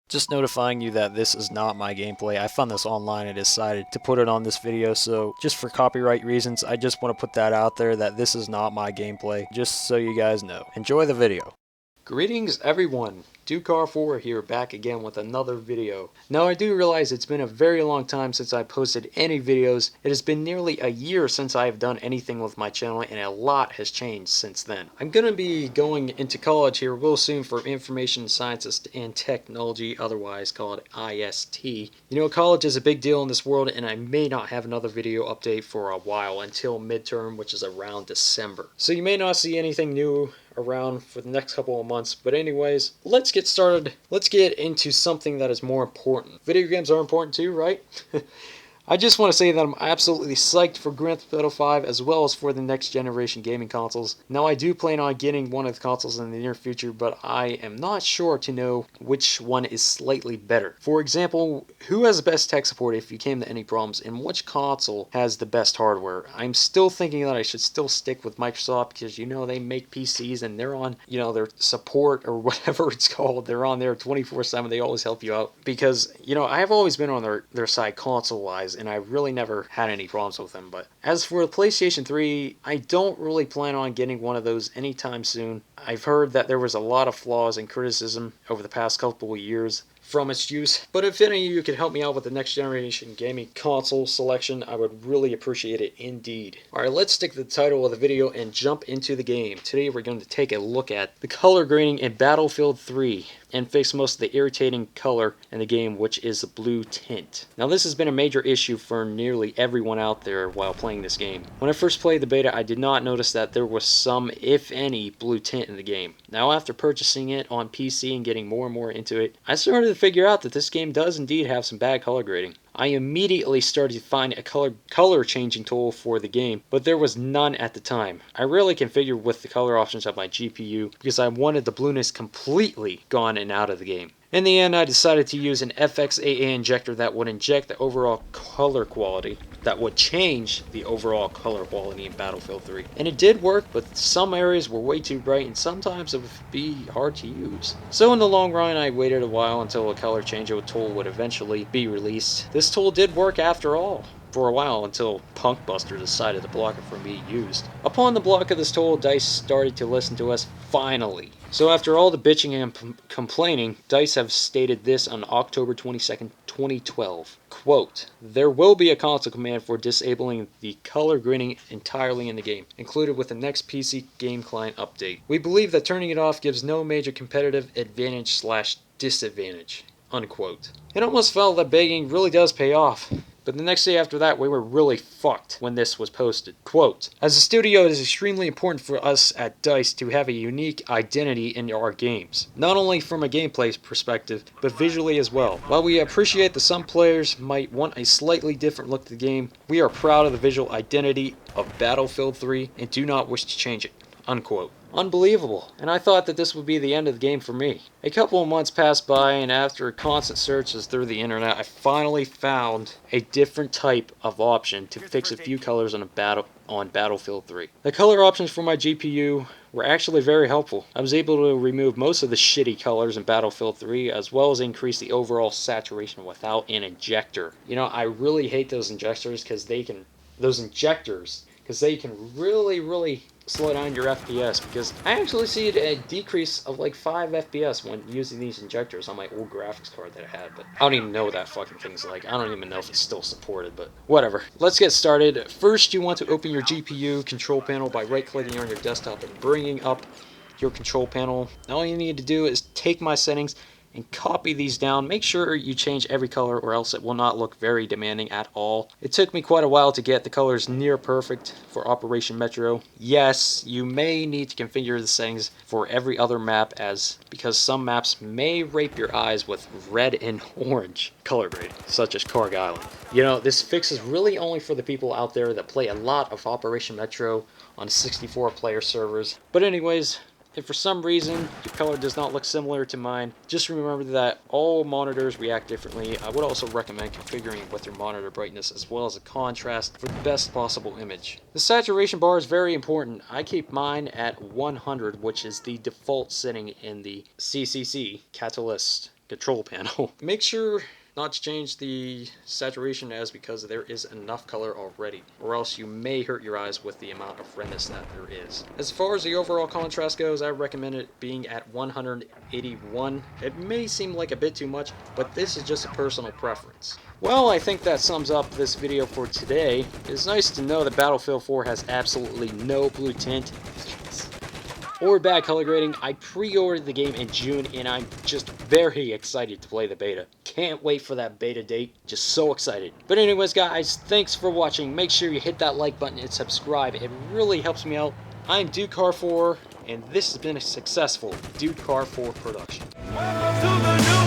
Just notifying you that this is not my gameplay. I found this online and decided to put it on this video, so just for copyright reasons, I just want to put that out there that this is not my gameplay, just so you guys know. Enjoy the video. Greetings everyone, Ducar4 here, back again with another video. Now I do realize it's been a very long time since I posted any videos. It has been nearly a year since I have done anything with my channel, and a lot has changed since then. I'm going to be going into college here real soon for Information Sciences and Technology, otherwise called IST. You know, college is a big deal in this world, and I may not have another video update for a while until midterm, which is around December. So you may not see anything new around for the next couple of months, but anyways, let's get started. Let's get into something that is more important. Video games are important too, right? I just want to say that I'm absolutely psyched for Grand Theft Auto 5 as well as for the next generation gaming consoles. Now I do plan on getting one of the consoles in the near future, but I am not sure to know which one is slightly better. For example, who has the best tech support if you came to any problems, and which console has the best hardware? I'm still thinking that I should still stick with Microsoft because, you know, they make PCs and they're on, you know, their support or whatever it's called. They're on there 24/7. They always help you out because, you know, I have always been on their side console-wise, and I really never had any problems with them. But as for the PlayStation 3, I don't really plan on getting one of those anytime soon. I've heard that there was a lot of flaws and criticism over the past couple of years from its use, but if any of you could help me out with the next generation gaming console selection, I would really appreciate it indeed. Alright, let's stick to the title of the video and jump into the game. Today we're going to take a look at the color grading in Battlefield 3 and fix most of the irritating color in the game, which is the blue tint. Now this has been a major issue for nearly everyone out there while playing this game. When I first played the beta, I did not notice that there was some, if any, blue tint in the game. Now after purchasing it on PC and getting more and more into it, I started to figure out that this game does indeed have some bad color grading. I immediately started to find a color changing tool for the game, but there was none at the time. I rarely configured with the color options of my GPU because I wanted the blueness completely gone and out of the game. In the end, I decided to use an FXAA injector that would inject the overall color quality, that would change the overall color quality in Battlefield 3. And it did work, but some areas were way too bright and sometimes it would be hard to use. So in the long run, I waited a while until a color changeover tool would eventually be released. This tool did work after all, for a while, until Punkbuster decided to block it from being used. Upon the block of this tool, DICE started to listen to us finally. So after all the bitching and complaining, DICE have stated this on October 22nd, 2012. Quote, "There will be a console command for disabling the color grading entirely in the game, included with the next PC game client update. We believe that turning it off gives no major competitive advantage / disadvantage." Unquote. It almost felt that begging really does pay off. But the next day after that, we were really fucked when this was posted. Quote, "As a studio, it is extremely important for us at DICE to have a unique identity in our games, not only from a gameplay perspective, but visually as well. While we appreciate that some players might want a slightly different look to the game, we are proud of the visual identity of Battlefield 3 and do not wish to change it." Unquote. Unbelievable, and I thought that this would be the end of the game for me. A couple of months passed by, and after constant searches through the internet, I finally found a different type of option to fix a few colors on Battlefield 3. The color options for my GPU were actually very helpful. I was able to remove most of the shitty colors in Battlefield 3, as well as increase the overall saturation without an injector. You know, I really hate those injectors because they can really slow down your FPS, because I actually see a decrease of like 5 FPS when using these injectors on my old graphics card that I had, but I don't even know what that fucking thing's like. I don't even know if it's still supported, but whatever. Let's get started. First, you want to open your GPU control panel by right-clicking on your desktop and bringing up your control panel. All you need to do is take my settings and copy these down. Make sure you change every color or else it will not look very demanding at all. It took me quite a while to get the colors near perfect for Operation Metro. Yes, you may need to configure the settings for every other map because some maps may rape your eyes with red and orange color grading, such as Karg Island. You know, this fix is really only for the people out there that play a lot of Operation Metro on 64-player servers. But anyways, if for some reason your color does not look similar to mine, just remember that all monitors react differently. I would also recommend configuring with your monitor brightness as well as a contrast for the best possible image. The saturation bar is very important. I keep mine at 100, which is the default setting in the CCC Catalyst control panel. Make sure not to change the saturation as because there is enough color already, or else you may hurt your eyes with the amount of redness that there is. As far as the overall contrast goes, I recommend it being at 181. It may seem like a bit too much, but this is just a personal preference. Well, I think that sums up this video for today. It's nice to know that Battlefield 4 has absolutely no blue tint or bad color grading. I pre-ordered the game in June and I'm just very excited to play the beta. Can't wait for that beta date. Just so excited. But anyways guys, thanks for watching. Make sure you hit that like button and subscribe. It really helps me out. I'm Dude4, and this has been a successful Dude4 production.